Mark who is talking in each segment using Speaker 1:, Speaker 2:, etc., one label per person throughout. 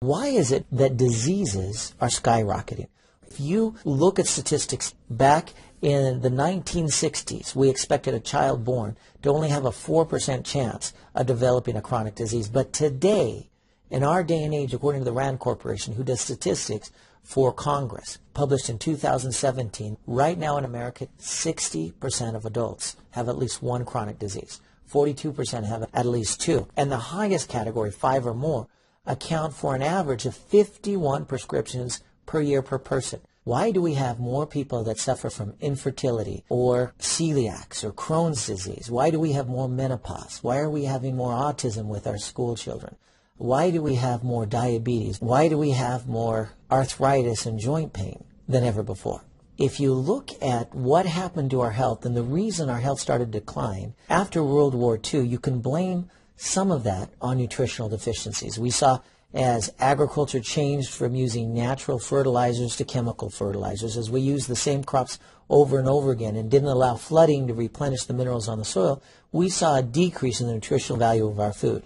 Speaker 1: Why is it that diseases are skyrocketing? If you look at statistics back in the 1960s, we expected a child born to only have a 4% chance of developing a chronic disease. But today, in our day and age, according to the RAND Corporation, who does statistics for Congress, published in 2017, right now in America, 60% of adults have at least one chronic disease. 42% have at least two. And the highest category, 5 or more, account for an average of 51 prescriptions per year per person. Why do we have more people that suffer from infertility or celiacs or Crohn's disease? Why do we have more menopause? Why are we having more autism with our school children? Why do we have more diabetes? Why do we have more arthritis and joint pain than ever before? If you look at what happened to our health and the reason our health started to decline after World War II, you can blame some of that on nutritional deficiencies. We saw as agriculture changed from using natural fertilizers to chemical fertilizers, as we used the same crops over and over again and didn't allow flooding to replenish the minerals on the soil, we saw a decrease in the nutritional value of our food.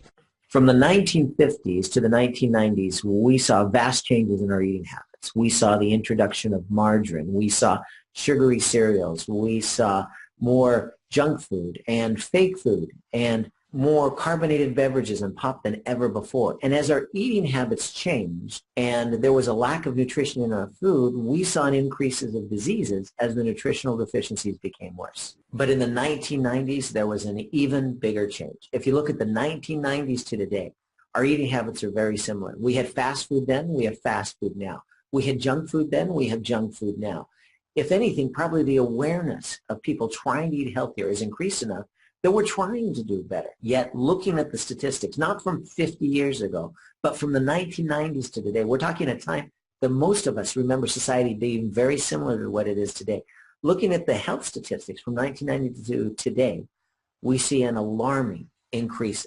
Speaker 2: From the 1950s to the 1990s, we saw vast changes in our eating habits. We saw the introduction of margarine. We saw sugary cereals. We saw more junk food and fake food and more carbonated beverages and pop than ever before. And as our eating habits changed and there was a lack of nutrition in our food, we saw an increases of diseases as the nutritional deficiencies became worse. But in the 1990s, there was an even bigger change. If you look at the 1990s to today, our eating habits are very similar. We had fast food then, we have fast food now. We had junk food then, we have junk food now. If anything, probably the awareness of people trying to eat healthier is increased enough that we're trying to do better. Yet looking at the statistics, not from 50 years ago, but from the 1990s to today, we're talking a time that most of us remember society being very similar to what it is today. Looking at the health statistics from 1990 to today, we see an alarming increase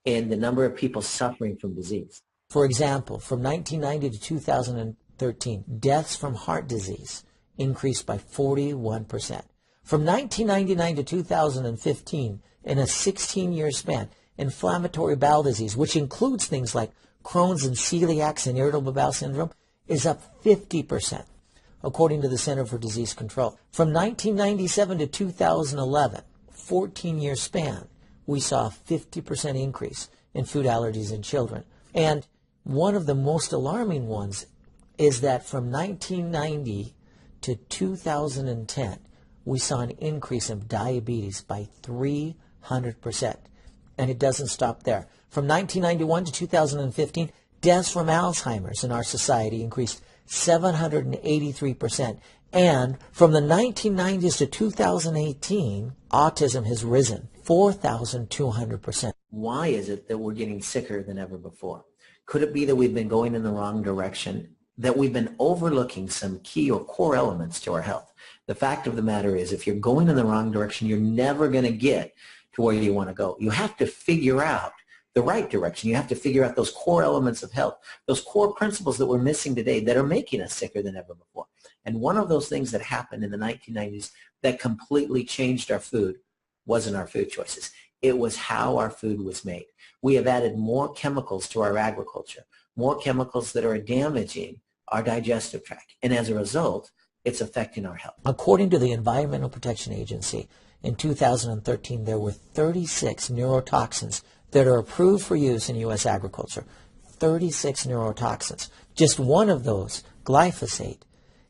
Speaker 2: in the number of people suffering from disease.
Speaker 1: For example, from 1990 to 2013, deaths from heart disease increased by 41%. From 1999 to 2015, in a 16-year span, inflammatory bowel disease, which includes things like Crohn's and celiacs and irritable bowel syndrome, is up 50%, according to the Center for Disease Control. From 1997 to 2011, 14-year span, we saw a 50% increase in food allergies in children. And one of the most alarming ones is that from 1990 to 2010, we saw an increase in diabetes by 300%. And it doesn't stop there. From 1991 to 2015, deaths from Alzheimer's in our society increased 783%. And from the 1990s to 2018, autism has risen 4,200%.
Speaker 2: Why is it that we're getting sicker than ever before? Could it be that we've been going in the wrong direction, that we've been overlooking some key or core elements to our health? The fact of the matter is, if you're going in the wrong direction, you're never going to get to where you want to go. You have to figure out the right direction. You have to figure out those core elements of health, those core principles that we're missing today that are making us sicker than ever before. And one of those things that happened in the 1990s that completely changed our food wasn't our food choices. It was how our food was made. We have added more chemicals to our agriculture, more chemicals that are damaging our digestive tract. And as a result, it's affecting our health.
Speaker 1: According to the Environmental Protection Agency, in 2013, there were 36 neurotoxins that are approved for use in U.S. agriculture. 36 neurotoxins. Just one of those, glyphosate,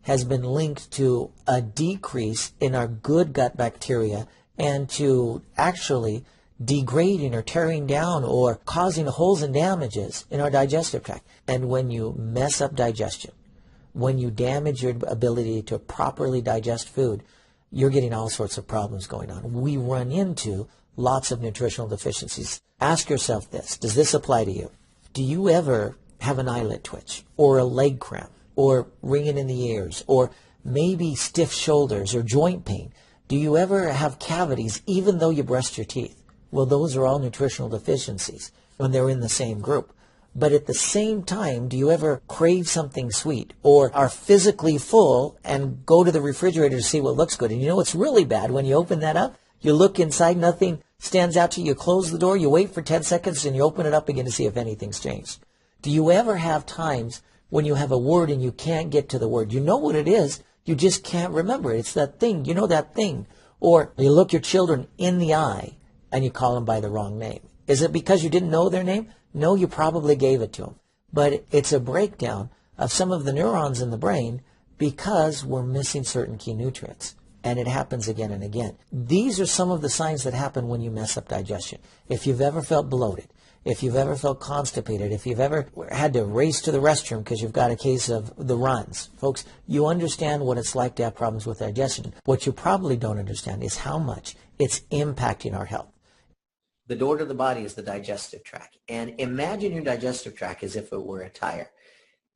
Speaker 1: has been linked to a decrease in our good gut bacteria and to actually degrading or tearing down or causing holes and damages in our digestive tract. And when you mess up digestion, when you damage your ability to properly digest food, you're getting all sorts of problems going on. We run into lots of nutritional deficiencies. Ask yourself this. Does this apply to you? Do you ever have an eyelid twitch or a leg cramp or ringing in the ears or maybe stiff shoulders or joint pain? Do you ever have cavities even though you brushed your teeth? Well, those are all nutritional deficiencies when they're in the same group. But at the same time, do you ever crave something sweet or are physically full and go to the refrigerator to see what looks good? And you know what's really bad? When you open that up, you look inside, nothing stands out to you. You close the door, you wait for 10 seconds, and you open it up again to see if anything's changed. Do you ever have times when you have a word and you can't get to the word? You know what it is, you just can't remember it. It's that thing, you know that thing. Or you look your children in the eye and you call them by the wrong name. Is it because you didn't know their name? No, you probably gave it to them. But it's a breakdown of some of the neurons in the brain because we're missing certain key nutrients. And it happens again and again. These are some of the signs that happen when you mess up digestion. If you've ever felt bloated, if you've ever felt constipated, if you've ever had to race to the restroom because you've got a case of the runs, folks, you understand what it's like to have problems with digestion. What you probably don't understand is how much it's impacting our health. The door to the body is the digestive tract. And imagine your digestive tract as if it were a tire.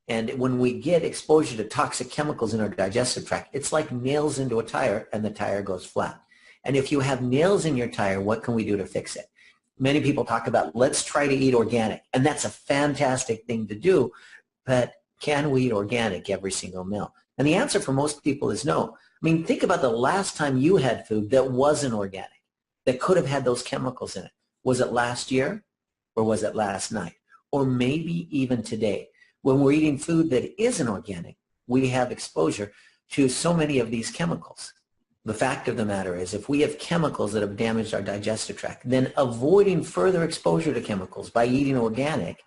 Speaker 1: And when we get exposure to toxic chemicals in our digestive tract, it's like nails into a tire and the tire goes flat. And if you have nails in your tire, what can we do to fix it? Many people talk about, let's try to eat organic. And that's a fantastic thing to do. But can we eat organic every single meal? And the answer for most people is no. I mean, think about the last time you had food that wasn't organic, that could have had those chemicals in it. Was it last year or was it last night? Or maybe even today? When we're eating food that isn't organic, we have exposure to so many of these chemicals. The fact of the matter is, if we have chemicals that have damaged our digestive tract, then avoiding further exposure to chemicals by eating organic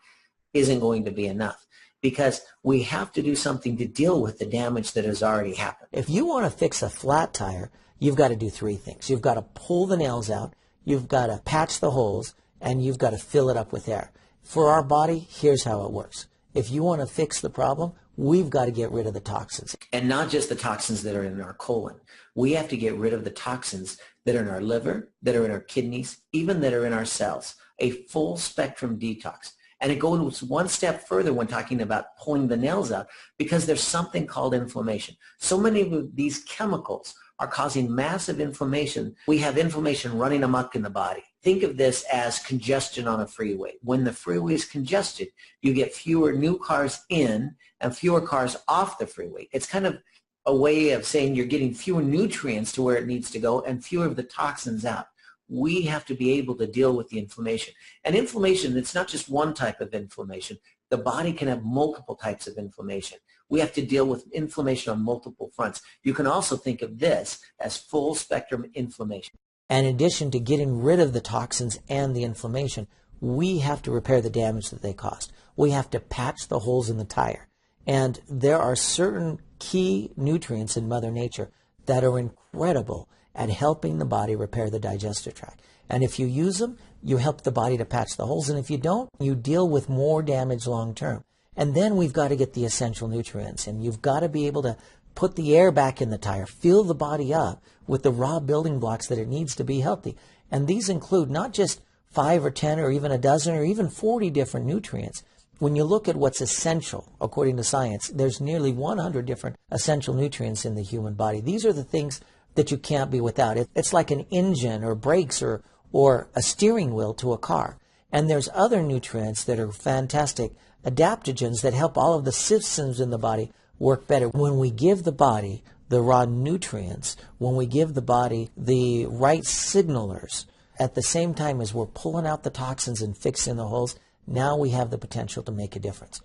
Speaker 1: isn't going to be enough, because we have to do something to deal with the damage that has already happened. If you want to fix a flat tire, you've got to do three things. You've got to pull the nails out, you've got to patch the holes, and you've got to fill it up with air. For our body, here's how it works. If you want to fix the problem, we've got to get rid of the toxins. And not just the toxins that are in our colon. We have to get rid of the toxins that are in our liver, that are in our kidneys, even that are in our cells. A full spectrum detox. And it goes one step further when talking about pulling the nails out, because there's something called inflammation. So many of these chemicals are causing massive inflammation. We have inflammation running amok in the body. Think of this as congestion on a freeway. When the freeway is congested, you get fewer new cars in and fewer cars off the freeway. It's kind of a way of saying you're getting fewer nutrients to where it needs to go and fewer of the toxins out. We have to be able to deal with the inflammation. And inflammation, it's not just one type of inflammation. The body can have multiple types of inflammation. We have to deal with inflammation on multiple fronts. You can also think of this as full spectrum inflammation. And in addition to getting rid of the toxins and the inflammation, we have to repair the damage that they caused. We have to patch the holes in the tire. And there are certain key nutrients in Mother Nature that are incredible at helping the body repair the digestive tract. And if you use them, you help the body to patch the holes. And if you don't, you deal with more damage long term. And then we've got to get the essential nutrients. And you've got to be able to put the air back in the tire, fill the body up with the raw building blocks that it needs to be healthy. And these include not just 5 or 10 or even a dozen or even 40 different nutrients. When you look at what's essential, according to science, there's nearly 100 different essential nutrients in the human body. These are the things that you can't be without. It's like an engine or brakes or a steering wheel to a car. And there's other nutrients that are fantastic adaptogens that help all of the systems in the body work better. When we give the body the raw nutrients, when we give the body the right signalers, at the same time as we're pulling out the toxins and fixing the holes, now we have the potential to make a difference.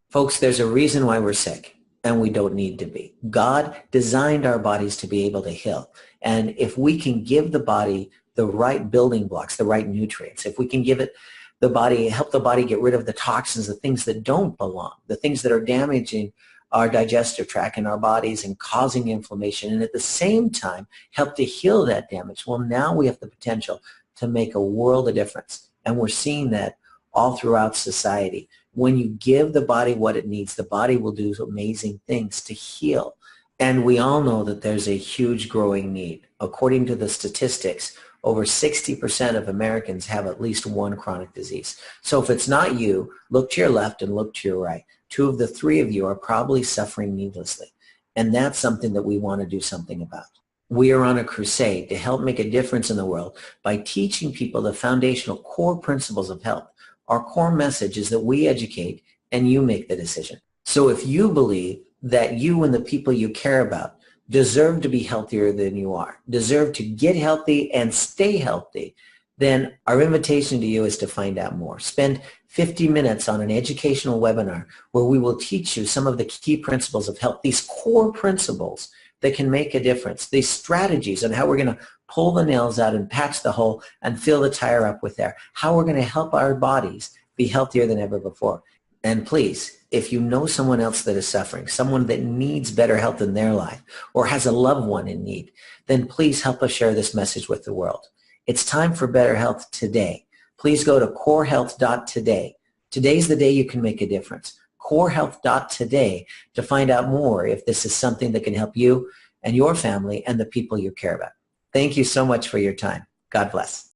Speaker 1: Folks, there's a reason why we're sick, and we don't need to be. God designed our bodies to be able to heal. And if we can give the body the right building blocks, the right nutrients, if we can give it the body, help the body get rid of the toxins, the things that don't belong, the things that are damaging our digestive tract in our bodies and causing inflammation, and at the same time help to heal that damage, well, now we have the potential to make a world of difference. And we're seeing that all throughout society. When you give the body what it needs, the body will do amazing things to heal. And we all know that there's a huge growing need. According to the statistics, over 60% of Americans have at least one chronic disease. So if it's not you, look to your left and look to your right. 2 of the 3 of you are probably suffering needlessly. And that's something that we want to do something about. We are on a crusade to help make a difference in the world by teaching people the foundational core principles of health. Our core message is that we educate and you make the decision. So if you believe that you and the people you care about deserve to be healthier than you are, deserve to get healthy and stay healthy,
Speaker 2: then our invitation to you is to find out more. Spend 50 minutes on an educational webinar where we will teach you some of the key principles of health, these core principles that can make a difference, these strategies on how we're going to pull the nails out and patch the hole and fill the tire up with air, how we're going to help our bodies be healthier than ever before. And please, if you know someone else that is suffering, someone that needs better health in their life or has a loved one in need, then please help us share this message with the world. It's time for better health today. Please go to corehealth.today. Today's the day you can make a difference. Corehealth.today to find out more if this is something that can help you and your family and the people you care about. Thank you so much for your time. God bless.